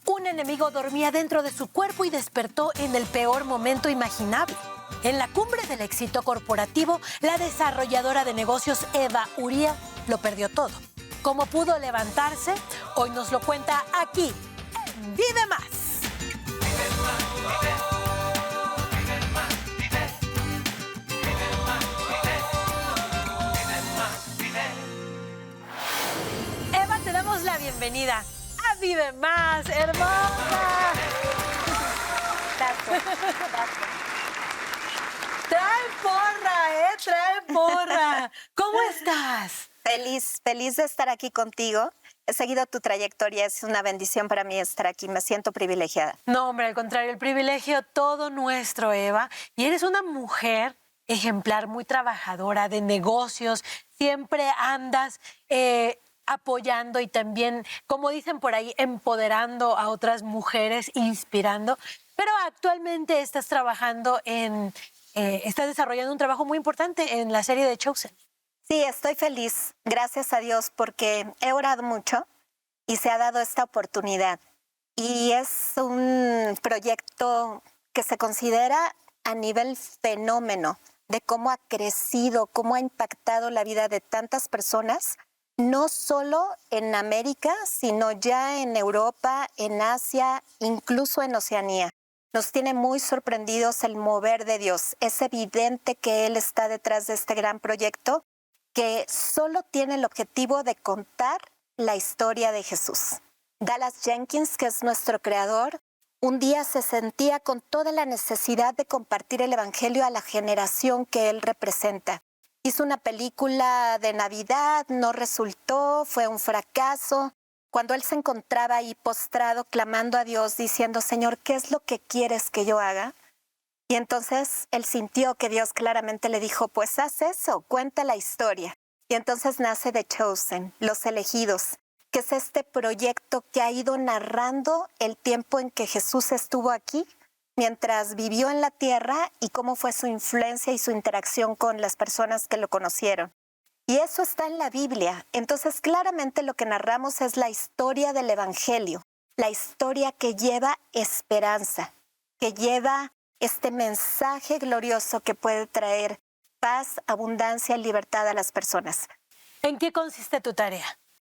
Un enemigo dormía dentro de su cuerpo y despertó en el peor momento imaginable. En la cumbre del éxito corporativo, la desarrolladora de negocios Eva Uría lo perdió todo. ¿Cómo pudo levantarse? Hoy nos lo cuenta aquí, en Vive Más. Eva, te damos la bienvenida a Vive Más, hermosa. Gracias. Trae porra, trae porra. ¿Cómo estás? Feliz de estar aquí contigo. He seguido tu trayectoria, es una bendición para mí estar aquí, me siento privilegiada. No, hombre, al contrario, el privilegio todo nuestro, Eva. Y eres una mujer ejemplar, muy trabajadora, de negocios, siempre andas apoyando y también, como dicen por ahí, empoderando a otras mujeres, inspirando. Pero actualmente estás trabajando estás desarrollando un trabajo muy importante en la serie de Chosen. Sí, estoy feliz, gracias a Dios, porque he orado mucho y se ha dado esta oportunidad. Y es un proyecto que se considera a nivel fenómeno de cómo ha crecido, cómo ha impactado la vida de tantas personas, no solo en América, sino ya en Europa, en Asia, incluso en Oceanía. Nos tiene muy sorprendidos el mover de Dios. Es evidente que Él está detrás de este gran proyecto que solo tiene el objetivo de contar la historia de Jesús. Dallas Jenkins, que es nuestro creador, un día se sentía con toda la necesidad de compartir el evangelio a la generación que él representa. Hizo una película de Navidad, no resultó, fue un fracaso. Cuando él se encontraba ahí postrado, clamando a Dios, diciendo, Señor, ¿qué es lo que quieres que yo haga? Y entonces él sintió que Dios claramente le dijo, pues haz eso, cuenta la historia. Y entonces nace The Chosen, Los Elegidos, que es este proyecto que ha ido narrando el tiempo en que Jesús estuvo aquí, mientras vivió en la tierra y cómo fue su influencia y su interacción con las personas que lo conocieron. Y eso está en la Biblia. Entonces claramente lo que narramos es la historia del Evangelio, la historia que lleva esperanza, que lleva este mensaje glorioso que puede traer paz, abundancia y libertad a las personas. ¿En qué consiste tu tarea?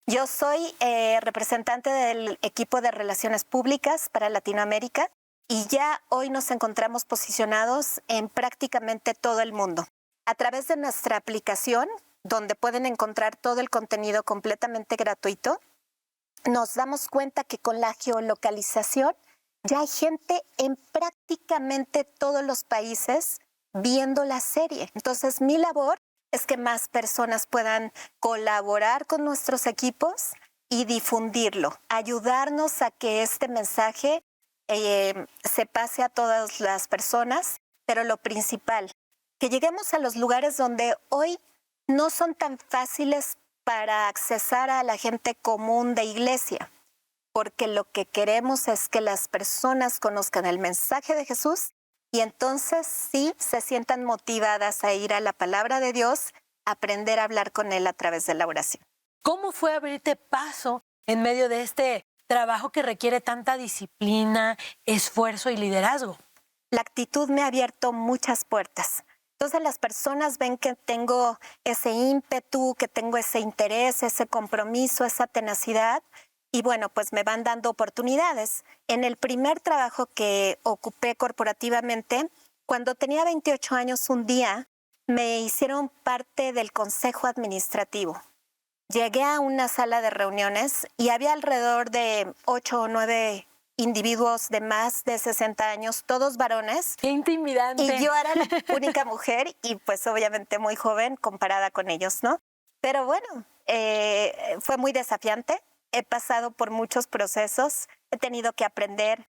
Yo soy representante del equipo de Relaciones Públicas para Latinoamérica y ya hoy nos encontramos posicionados en prácticamente todo el mundo. A través de nuestra aplicación, donde pueden encontrar todo el contenido completamente gratuito, nos damos cuenta que con la geolocalización ya hay gente en prácticamente todos los países viendo la serie. Entonces, mi labor es que más personas puedan colaborar con nuestros equipos y difundirlo, ayudarnos a que este mensaje se pase a todas las personas, pero lo principal, que lleguemos a los lugares donde hoy no son tan fáciles para accesar a la gente común de iglesia, porque lo que queremos es que las personas conozcan el mensaje de Jesús y entonces sí se sientan motivadas a ir a la palabra de Dios, aprender a hablar con Él a través de la oración. ¿Cómo fue abrirte paso en medio de este trabajo que requiere tanta disciplina, esfuerzo y liderazgo? La actitud me ha abierto muchas puertas. Entonces las personas ven que tengo ese ímpetu, que tengo ese interés, ese compromiso, esa tenacidad. Y bueno, pues me van dando oportunidades. En el primer trabajo que ocupé corporativamente, cuando tenía 28 años, un día me hicieron parte del consejo administrativo. Llegué a una sala de reuniones y había alrededor de 8 o 9 individuos de más de 60 años, todos varones. ¡Qué intimidante! Y yo era la única mujer y pues obviamente muy joven comparada con ellos, ¿no? Pero bueno, fue muy desafiante. He pasado por muchos procesos, he tenido que aprender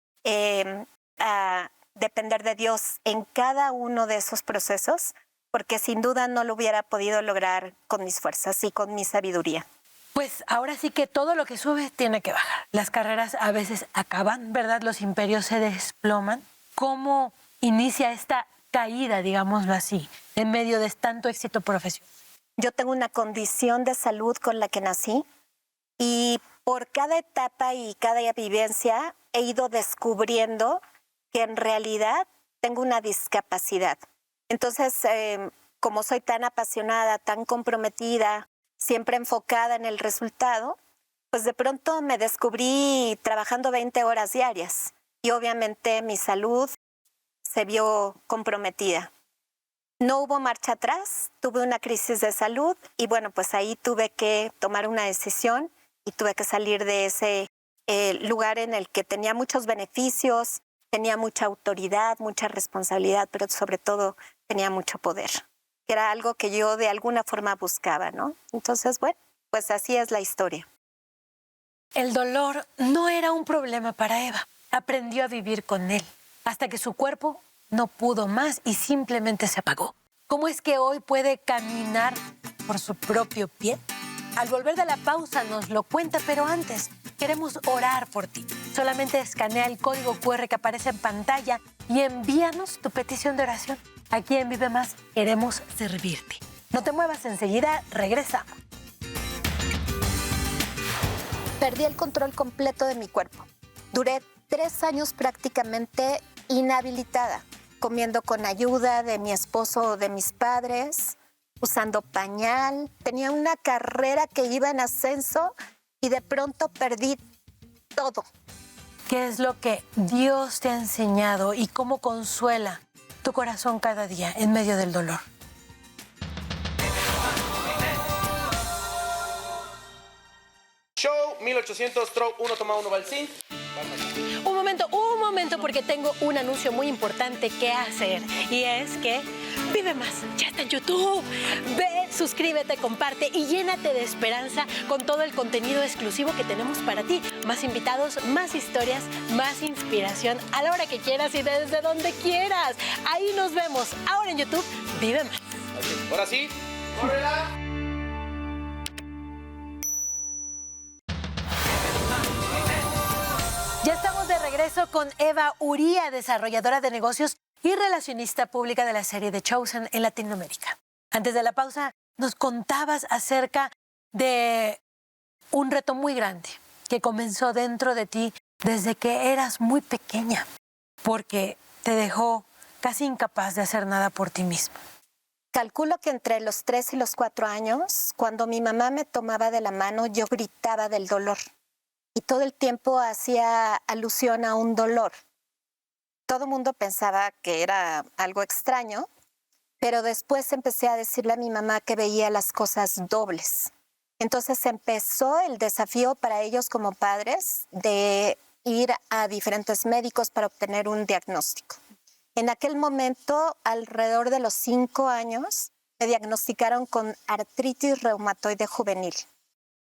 a depender de Dios en cada uno de esos procesos, porque sin duda no lo hubiera podido lograr con mis fuerzas y con mi sabiduría. Pues ahora sí que todo lo que sube tiene que bajar. Las carreras a veces acaban, ¿verdad? Los imperios se desploman. ¿Cómo inicia esta caída, digámoslo así, en medio de tanto éxito profesional? Yo tengo una condición de salud con la que nací y por cada etapa y cada vivencia he ido descubriendo que en realidad tengo una discapacidad. Entonces, como soy tan apasionada, tan comprometida, siempre enfocada en el resultado, pues de pronto me descubrí trabajando 20 horas diarias y obviamente mi salud se vio comprometida. No hubo marcha atrás, tuve una crisis de salud y bueno, pues ahí tuve que tomar una decisión y tuve que salir de ese lugar en el que tenía muchos beneficios, tenía mucha autoridad, mucha responsabilidad, pero sobre todo tenía mucho poder, que era algo que yo de alguna forma buscaba, ¿no? Entonces, bueno, pues así es la historia. El dolor no era un problema para Eva. Aprendió a vivir con él hasta que su cuerpo no pudo más y simplemente se apagó. ¿Cómo es que hoy puede caminar por su propio pie? Al volver de la pausa nos lo cuenta, pero antes queremos orar por ti. Solamente escanea el código QR que aparece en pantalla y envíanos tu petición de oración. Aquí en Vive Más queremos servirte. No te muevas, enseguida regresamos. Perdí el control completo de mi cuerpo. Duré 3 años prácticamente inhabilitada, comiendo con ayuda de mi esposo o de mis padres, usando pañal. Tenía una carrera que iba en ascenso y de pronto perdí todo. ¿Qué es lo que Dios te ha enseñado y cómo consuela tu corazón cada día en medio del dolor? Show 1800 Stroke 1 toma 1 Balsín. Un momento, porque tengo un anuncio muy importante que hacer. Y es que Vive Más ya está en YouTube. Ve, suscríbete, comparte y llénate de esperanza con todo el contenido exclusivo que tenemos para ti. Más invitados, más historias, más inspiración a la hora que quieras y desde donde quieras. Ahí nos vemos. Ahora en YouTube, Vive Más. Okay. Ahora sí, córrela. Ya estamos de regreso con Eva Uría, desarrolladora de negocios y relacionista pública de la serie The Chosen en Latinoamérica. Antes de la pausa, nos contabas acerca de un reto muy grande que comenzó dentro de ti desde que eras muy pequeña, porque te dejó casi incapaz de hacer nada por ti misma. Calculo que entre los 3 y los 4 años, cuando mi mamá me tomaba de la mano, yo gritaba del dolor. Y todo el tiempo hacía alusión a un dolor. Todo el mundo pensaba que era algo extraño, pero después empecé a decirle a mi mamá que veía las cosas dobles. Entonces empezó el desafío para ellos como padres de ir a diferentes médicos para obtener un diagnóstico. En aquel momento, alrededor de los 5 años, me diagnosticaron con artritis reumatoide juvenil.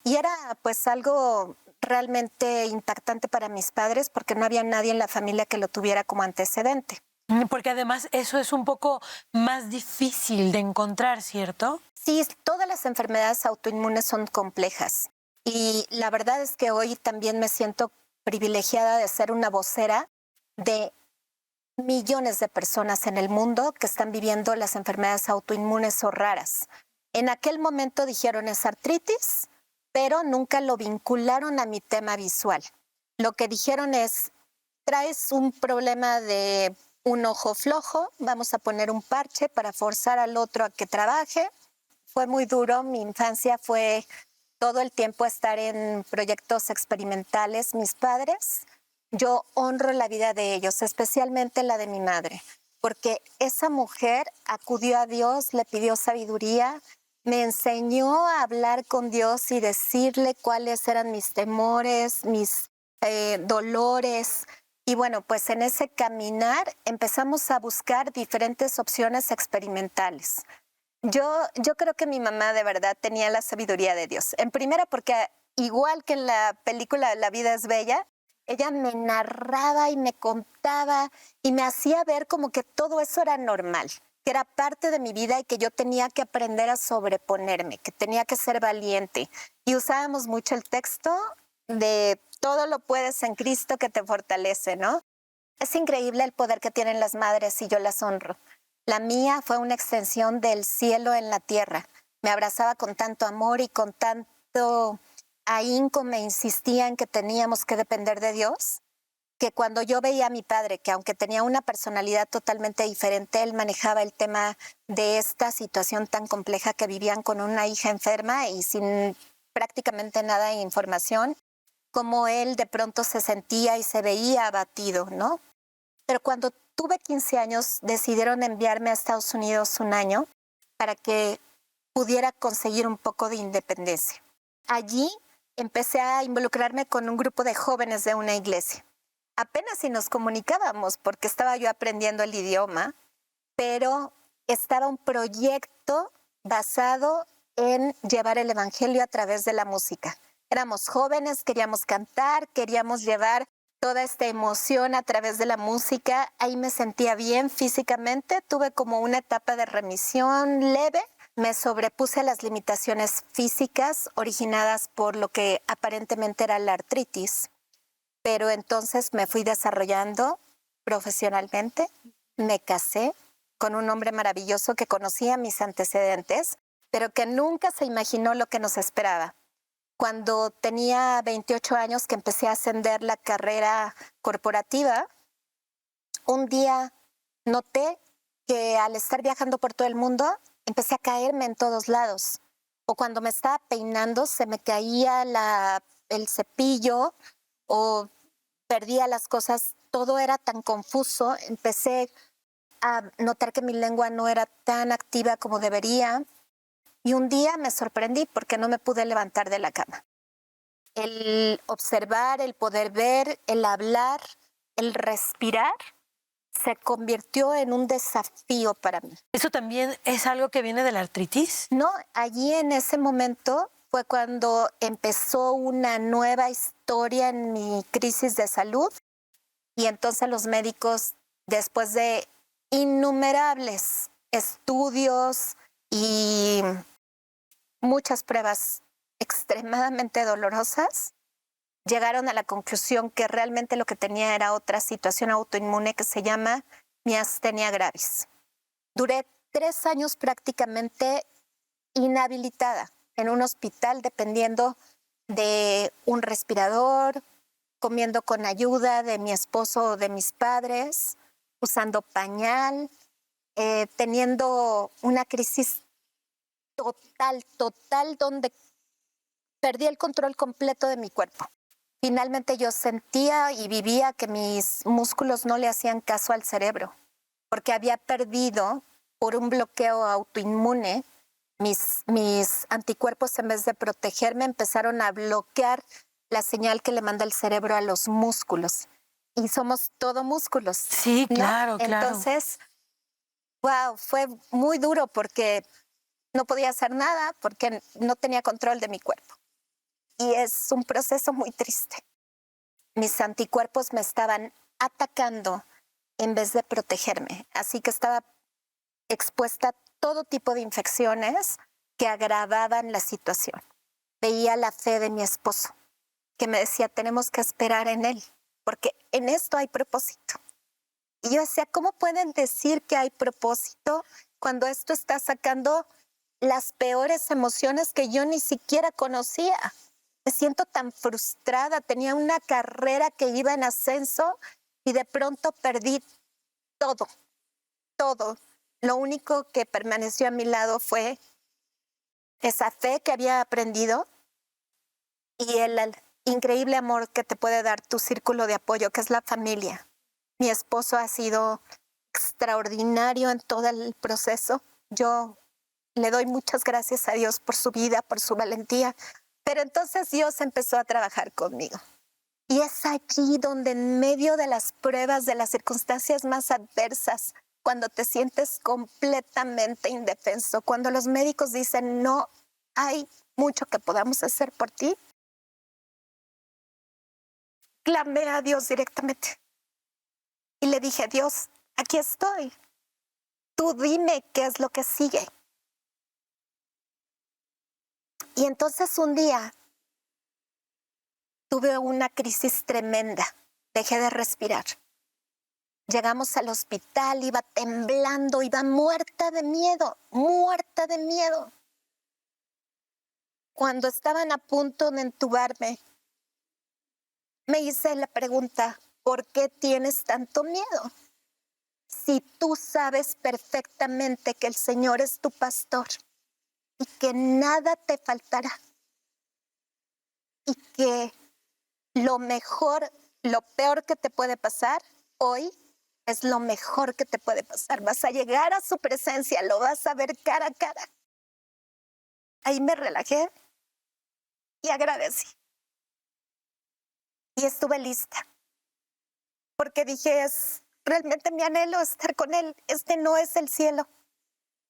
Y era pues algo realmente impactante para mis padres porque no había nadie en la familia que lo tuviera como antecedente. Porque además eso es un poco más difícil de encontrar, ¿cierto? Sí, todas las enfermedades autoinmunes son complejas y la verdad es que hoy también me siento privilegiada de ser una vocera de millones de personas en el mundo que están viviendo las enfermedades autoinmunes o raras. En aquel momento dijeron es artritis, pero nunca lo vincularon a mi tema visual. Lo que dijeron es, traes un problema de un ojo flojo, vamos a poner un parche para forzar al otro a que trabaje. Fue muy duro, mi infancia fue todo el tiempo estar en proyectos experimentales, mis padres. Yo honro la vida de ellos, especialmente la de mi madre, porque esa mujer acudió a Dios, le pidió sabiduría, me enseñó a hablar con Dios y decirle cuáles eran mis temores, mis dolores. Y bueno, pues en ese caminar empezamos a buscar diferentes opciones experimentales. Yo creo que mi mamá de verdad tenía la sabiduría de Dios. En primera porque igual que en la película La vida es bella, ella me narraba y me contaba y me hacía ver como que todo eso era normal, que era parte de mi vida y que yo tenía que aprender a sobreponerme, que tenía que ser valiente. Y usábamos mucho el texto de todo lo puedes en Cristo que te fortalece, ¿no? Es increíble el poder que tienen las madres y yo las honro. La mía fue una extensión del cielo en la tierra. Me abrazaba con tanto amor y con tanto ahínco me insistía en que teníamos que depender de Dios, que cuando yo veía a mi padre, que aunque tenía una personalidad totalmente diferente, él manejaba el tema de esta situación tan compleja que vivían con una hija enferma y sin prácticamente nada de información, como él de pronto se sentía y se veía abatido, ¿no? Pero cuando tuve 15 años, decidieron enviarme a Estados Unidos un año para que pudiera conseguir un poco de independencia. Allí empecé a involucrarme con un grupo de jóvenes de una iglesia. Apenas si nos comunicábamos porque estaba yo aprendiendo el idioma, pero estaba un proyecto basado en llevar el evangelio a través de la música. Éramos jóvenes, queríamos cantar, queríamos llevar toda esta emoción a través de la música. Ahí me sentía bien físicamente, tuve como una etapa de remisión leve. Me sobrepuse a las limitaciones físicas originadas por lo que aparentemente era la artritis. Pero entonces me fui desarrollando profesionalmente, me casé con un hombre maravilloso que conocía mis antecedentes, pero que nunca se imaginó lo que nos esperaba. Cuando tenía 28 años que empecé a ascender la carrera corporativa, un día noté que al estar viajando por todo el mundo, empecé a caerme en todos lados. O cuando me estaba peinando, se me caía el cepillo o perdía las cosas, todo era tan confuso, empecé a notar que mi lengua no era tan activa como debería y un día me sorprendí porque no me pude levantar de la cama. El observar, el poder ver, el hablar, el respirar se convirtió en un desafío para mí. ¿Eso también es algo que viene de la artritis? No, allí en ese momento fue cuando empezó una nueva historia en mi crisis de salud y entonces los médicos, después de innumerables estudios y muchas pruebas extremadamente dolorosas, llegaron a la conclusión que realmente lo que tenía era otra situación autoinmune que se llama miastenia gravis. Duré 3 años prácticamente inhabilitada en un hospital dependiendo de un respirador, comiendo con ayuda de mi esposo o de mis padres, usando pañal, teniendo una crisis total, donde perdí el control completo de mi cuerpo. Finalmente yo sentía y vivía que mis músculos no le hacían caso al cerebro, porque había perdido por un bloqueo autoinmune. Mis anticuerpos, en vez de protegerme, empezaron a bloquear la señal que le manda el cerebro a los músculos. Y somos todo músculos. Sí, ¿no? claro. Entonces, wow, fue muy duro porque no podía hacer nada, porque no tenía control de mi cuerpo. Y es un proceso muy triste. Mis anticuerpos me estaban atacando en vez de protegerme. Así que estaba expuesta a todo tipo de infecciones que agravaban la situación. Veía la fe de mi esposo, que me decía, tenemos que esperar en él, porque en esto hay propósito. Y yo decía, ¿cómo pueden decir que hay propósito cuando esto está sacando las peores emociones que yo ni siquiera conocía? Me siento tan frustrada, tenía una carrera que iba en ascenso y de pronto perdí todo. Lo único que permaneció a mi lado fue esa fe que había aprendido y el increíble amor que te puede dar tu círculo de apoyo, que es la familia. Mi esposo ha sido extraordinario en todo el proceso. Yo le doy muchas gracias a Dios por su vida, por su valentía. Pero entonces Dios empezó a trabajar conmigo. Y es allí donde en medio de las pruebas, de las circunstancias más adversas, cuando te sientes completamente indefenso, cuando los médicos dicen no hay mucho que podamos hacer por ti, clamé a Dios directamente. Y le dije, Dios, aquí estoy. Tú dime qué es lo que sigue. Y entonces un día tuve una crisis tremenda. Dejé de respirar. Llegamos al hospital, iba temblando, iba muerta de miedo. cuando estaban a punto de entubarme, me hice la pregunta, ¿por qué tienes tanto miedo? Si tú sabes perfectamente que el Señor es tu pastor y que nada te faltará y que lo peor que te puede pasar hoy es lo mejor que te puede pasar. Vas a llegar a su presencia, lo vas a ver cara a cara. Ahí me relajé y agradecí. Y estuve lista, porque dije, es realmente mi anhelo estar con Él. Este no es el cielo,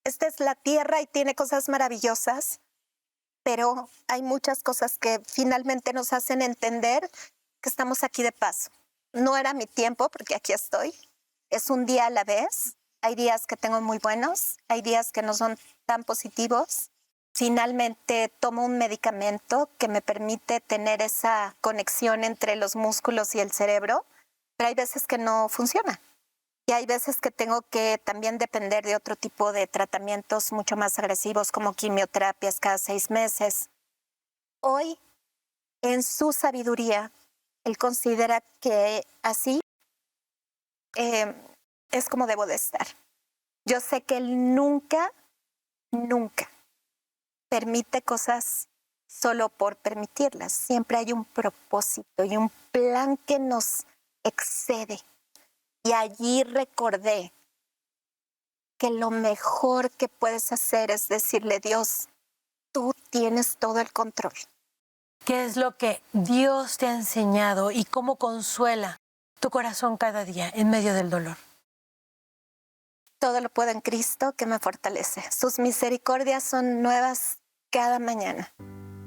esta es la tierra y tiene cosas maravillosas, pero hay muchas cosas que finalmente nos hacen entender que estamos aquí de paso. No era mi tiempo, porque aquí estoy. Es un día a la vez. Hay días que tengo muy buenos, hay días que no son tan positivos. Finalmente tomo un medicamento que me permite tener esa conexión entre los músculos y el cerebro, pero hay veces que no funciona. Y hay veces que tengo que también depender de otro tipo de tratamientos mucho más agresivos, como quimioterapias cada 6 meses. Hoy, en su sabiduría, él considera que así es como debo de estar. Yo sé que él nunca permite cosas solo por permitirlas. Siempre hay un propósito y un plan que nos excede. Y allí recordé que lo mejor que puedes hacer es decirle, Dios, tú tienes todo el control. ¿Qué es lo que Dios te ha enseñado y cómo consuela tu corazón cada día en medio del dolor? Todo lo puedo en Cristo que me fortalece. Sus misericordias son nuevas cada mañana.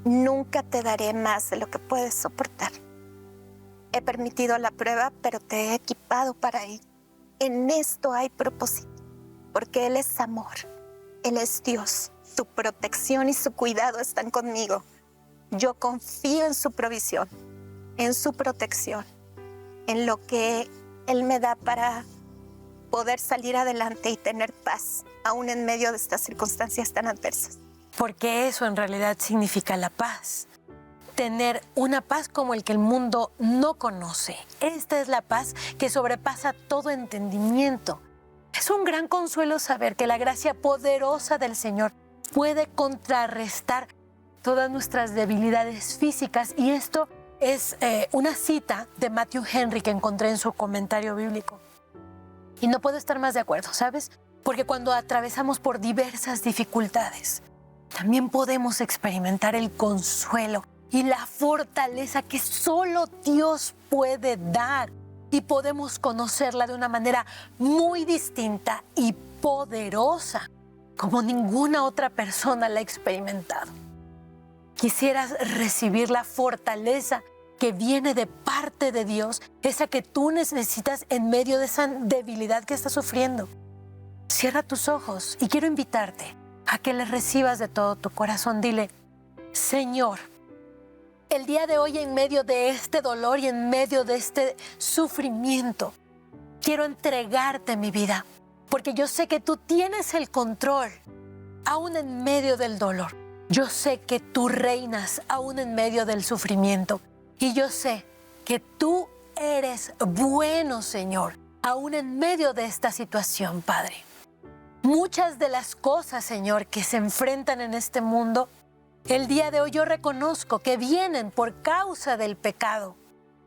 Nunca te daré más de lo que puedes soportar. He permitido la prueba, pero te he equipado para ello. En esto hay propósito, porque Él es amor. Él es Dios. Su protección y su cuidado están conmigo. Yo confío en su provisión, en su protección, en lo que Él me da para poder salir adelante y tener paz, aún en medio de estas circunstancias tan adversas. Porque eso en realidad significa la paz. Tener una paz como el que el mundo no conoce. Esta es la paz que sobrepasa todo entendimiento. Es un gran consuelo saber que la gracia poderosa del Señor puede contrarrestar todas nuestras debilidades físicas. Y esto es una cita de Matthew Henry que encontré en su comentario bíblico. Y no puedo estar más de acuerdo, ¿sabes? Porque cuando atravesamos por diversas dificultades, también podemos experimentar el consuelo y la fortaleza que solo Dios puede dar. Y podemos conocerla de una manera muy distinta y poderosa, como ninguna otra persona la ha experimentado. Quisieras recibir la fortaleza que viene de parte de Dios, esa que tú necesitas en medio de esa debilidad que estás sufriendo. Cierra tus ojos y quiero invitarte a que le recibas de todo tu corazón. Dile, Señor, el día de hoy en medio de este dolor y en medio de este sufrimiento, quiero entregarte mi vida, porque yo sé que tú tienes el control, aún en medio del dolor. Yo sé que tú reinas aún en medio del sufrimiento. Y yo sé que tú eres bueno, Señor, aún en medio de esta situación, Padre. Muchas de las cosas, Señor, que se enfrentan en este mundo, el día de hoy yo reconozco que vienen por causa del pecado,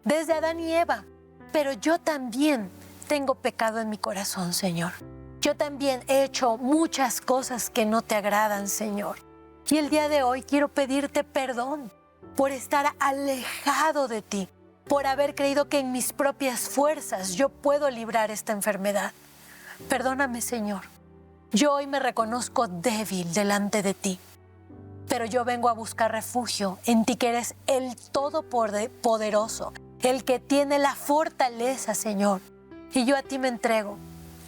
desde Adán y Eva. Pero yo también tengo pecado en mi corazón, Señor. Yo también he hecho muchas cosas que no te agradan, Señor. Y el día de hoy quiero pedirte perdón por estar alejado de ti, por haber creído que en mis propias fuerzas yo puedo librar esta enfermedad. Perdóname, Señor. Yo hoy me reconozco débil delante de ti, pero yo vengo a buscar refugio en ti, que eres el Todopoderoso, el que tiene la fortaleza, Señor. Y yo a ti me entrego.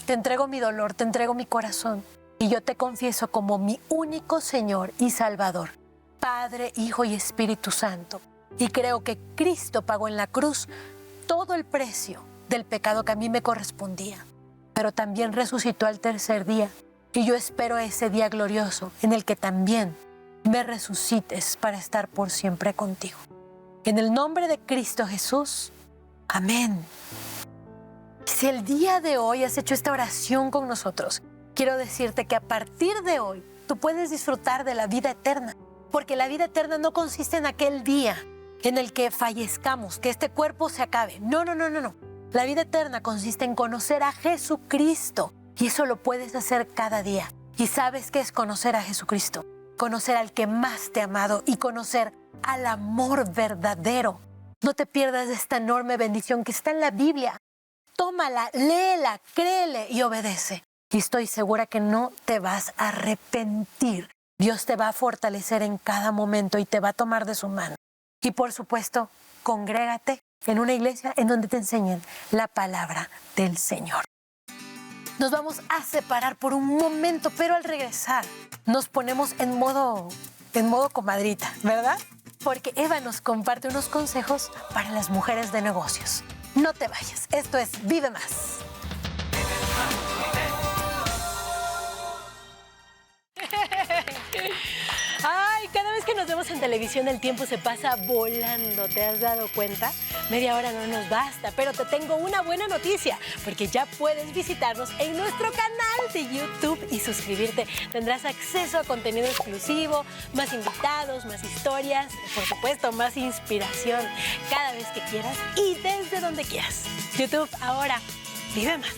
Te entrego mi dolor, te entrego mi corazón. Y yo te confieso como mi único Señor y Salvador, Padre, Hijo y Espíritu Santo. Y creo que Cristo pagó en la cruz todo el precio del pecado que a mí me correspondía. Pero también resucitó al tercer día. Y yo espero ese día glorioso en el que también me resucites para estar por siempre contigo. En el nombre de Cristo Jesús, amén. Si el día de hoy has hecho esta oración con nosotros, quiero decirte que a partir de hoy tú puedes disfrutar de la vida eterna, porque la vida eterna no consiste en aquel día en el que fallezcamos, que este cuerpo se acabe. No. La vida eterna consiste en conocer a Jesucristo, y eso lo puedes hacer cada día. ¿Y sabes qué es conocer a Jesucristo? Conocer al que más te ha amado y conocer al amor verdadero. No te pierdas de esta enorme bendición que está en la Biblia. Tómala, léela, créele y obedece. Y estoy segura que no te vas a arrepentir. Dios te va a fortalecer en cada momento y te va a tomar de su mano. Y por supuesto, congrégate en una iglesia en donde te enseñen la palabra del Señor. Nos vamos a separar por un momento, pero al regresar nos ponemos en modo comadrita, ¿verdad? Porque Eva nos comparte unos consejos para las mujeres de negocios. No te vayas, esto es Vive Más. Ay, cada vez que nos vemos en televisión el tiempo se pasa volando, ¿te has dado cuenta? Media hora no nos basta, pero te tengo una buena noticia, porque ya puedes visitarnos en nuestro canal de YouTube y suscribirte. Tendrás acceso a contenido exclusivo, más invitados, más historias, por supuesto, más inspiración, cada vez que quieras y desde donde quieras. YouTube, ahora, vive más.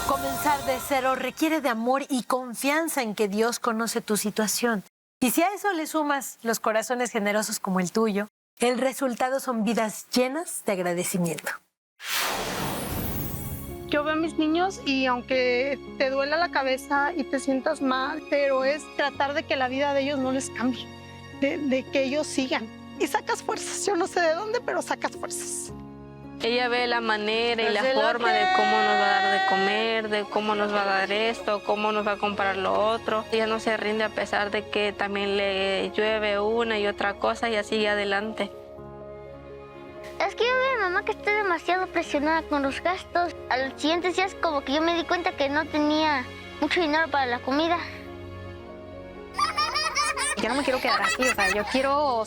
Comenzar de cero requiere de amor y confianza en que Dios conoce tu situación. Y si a eso le sumas los corazones generosos como el tuyo, el resultado son vidas llenas de agradecimiento. Yo veo a mis niños y aunque te duela la cabeza y te sientas mal, pero es tratar de que la vida de ellos no les cambie, de que ellos sigan. Y sacas fuerzas, yo no sé de dónde, pero sacas fuerzas. Ella ve la manera y la forma de cómo nos va a dar de comer, de cómo nos va a dar esto, cómo nos va a comprar lo otro. Ella no se rinde a pesar de que también le llueve una y otra cosa y ella sigue adelante. Es que yo veo a mi mamá que está demasiado presionada con los gastos. A los siguientes días como que yo me di cuenta que no tenía mucho dinero para la comida. Yo no me quiero quedar así, yo quiero,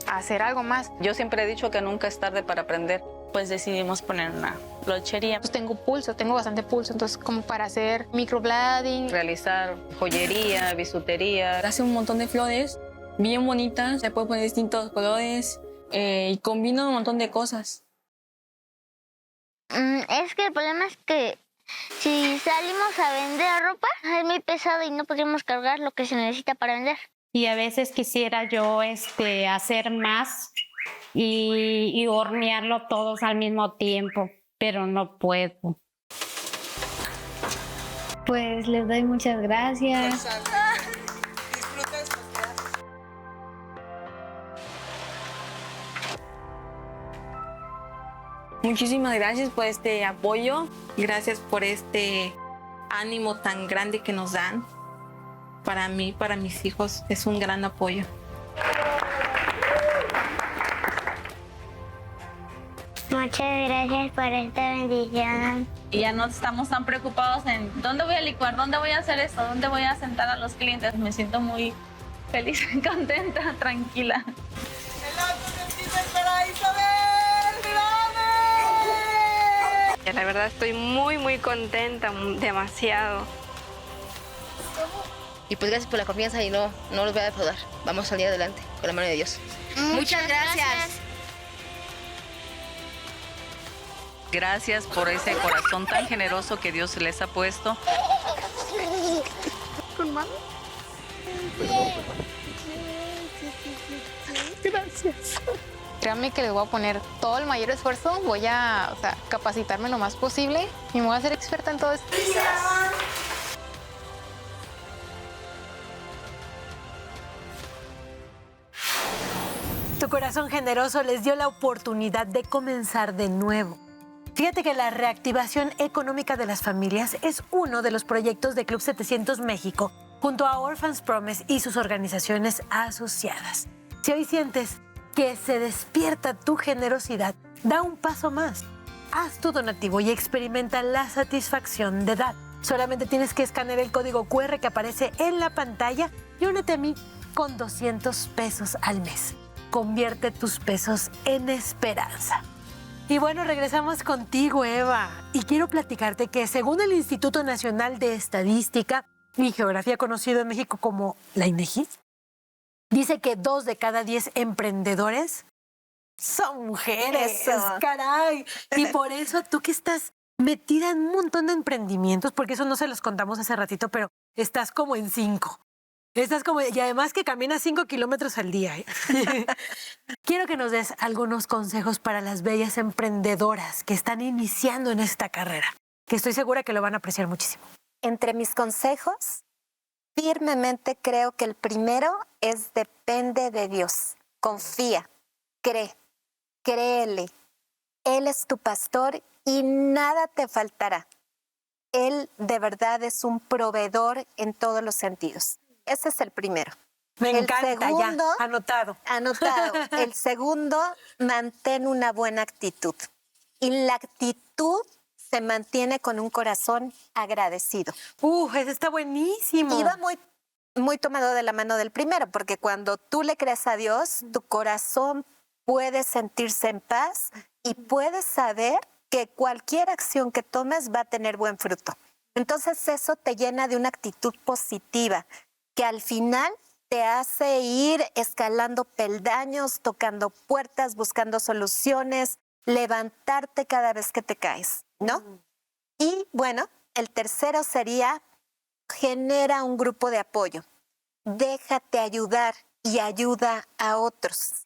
hacer algo más. Yo siempre he dicho que nunca es tarde para aprender. Pues decidimos poner una lochería. Pues tengo bastante pulso, entonces como para hacer microblading. Realizar joyería, bisutería. Hace un montón de flores bien bonitas, se puede poner distintos colores y combina un montón de cosas. Es que el problema es que si salimos a vender ropa es muy pesado y no podemos cargar lo que se necesita para vender. Y a veces quisiera yo hacer más y hornearlo todos al mismo tiempo, pero no puedo. Pues les doy muchas gracias. Muchísimas gracias por este apoyo, gracias por este ánimo tan grande que nos dan. Para mí, para mis hijos, es un gran apoyo. Muchas gracias por esta bendición. Y ya no estamos tan preocupados en dónde voy a licuar, dónde voy a hacer esto, dónde voy a sentar a los clientes. Me siento muy feliz, contenta, tranquila. La verdad estoy muy contenta, demasiado. Y pues gracias por la confianza y no los voy a defraudar. Vamos a salir adelante con la mano de Dios. Muchas gracias. Gracias por ese corazón tan generoso que Dios les ha puesto. ¿Con mano? Gracias. Créanme que les voy a poner todo el mayor esfuerzo, voy a capacitarme lo más posible y me voy a hacer experta en todo esto. Tu corazón generoso les dio la oportunidad de comenzar de nuevo. Fíjate que la reactivación económica de las familias es uno de los proyectos de Club 700 México, junto a Orphans Promise y sus organizaciones asociadas. Si hoy sientes que se despierta tu generosidad, da un paso más. haz tu donativo y experimenta la satisfacción de dar. Solamente tienes que escanear el código QR que aparece en la pantalla y únete a mí con 200 pesos al mes. Convierte tus pesos en esperanza. Y bueno, regresamos contigo, Eva. Y quiero platicarte que según el Instituto Nacional de Estadística y Geografía, conocido en México como la INEGI, dice que 2 de cada 10 emprendedores son mujeres. Eso. ¡Caray! Y por eso tú que estás metida en un montón de emprendimientos, porque eso no se los contamos hace ratito, pero estás como en 5. Y además que caminas 5 kilómetros al día. Quiero que nos des algunos consejos para las bellas emprendedoras que están iniciando en esta carrera, que estoy segura que lo van a apreciar muchísimo. Entre mis consejos, firmemente creo que el primero es depende de Dios. Confía, créele. Él es tu pastor y nada te faltará. Él de verdad es un proveedor en todos los sentidos. Ese es el primero. Me encanta, segundo, ya, anotado. Anotado. El segundo, mantén una buena actitud. Y la actitud se mantiene con un corazón agradecido. Ese está buenísimo. Iba muy tomado de la mano del primero, porque cuando tú le crees a Dios, tu corazón puede sentirse en paz y puedes saber que cualquier acción que tomes va a tener buen fruto. Entonces eso te llena de una actitud positiva, que al final te hace ir escalando peldaños, tocando puertas, buscando soluciones, levantarte cada vez que te caes, ¿no? Y bueno, el tercero sería, genera un grupo de apoyo. Déjate ayudar y ayuda a otros.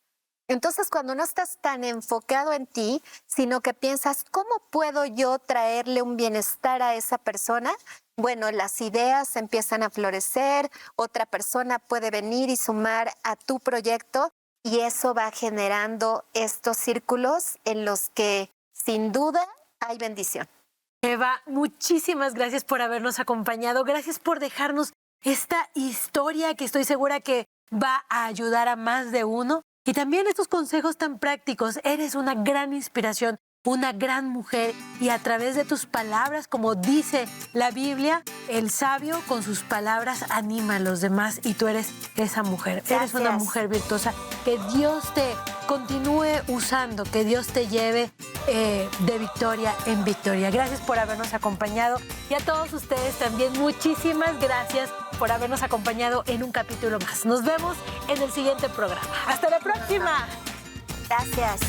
Entonces, cuando no estás tan enfocado en ti, sino que piensas, ¿cómo puedo yo traerle un bienestar a esa persona? Bueno, las ideas empiezan a florecer, otra persona puede venir y sumar a tu proyecto y eso va generando estos círculos en los que, sin duda, hay bendición. Eva, muchísimas gracias por habernos acompañado. Gracias por dejarnos esta historia que estoy segura que va a ayudar a más de uno. Y también estos consejos tan prácticos. Eres una gran inspiración, una gran mujer. Y a través de tus palabras, como dice la Biblia, el sabio con sus palabras anima a los demás. Y tú eres esa mujer. Gracias. Eres una mujer virtuosa. Que Dios te continúe usando, que Dios te lleve de victoria en victoria. Gracias por habernos acompañado. Y a todos ustedes también, muchísimas gracias por habernos acompañado en un capítulo más. Nos vemos en el siguiente programa. ¡Hasta la próxima! Gracias.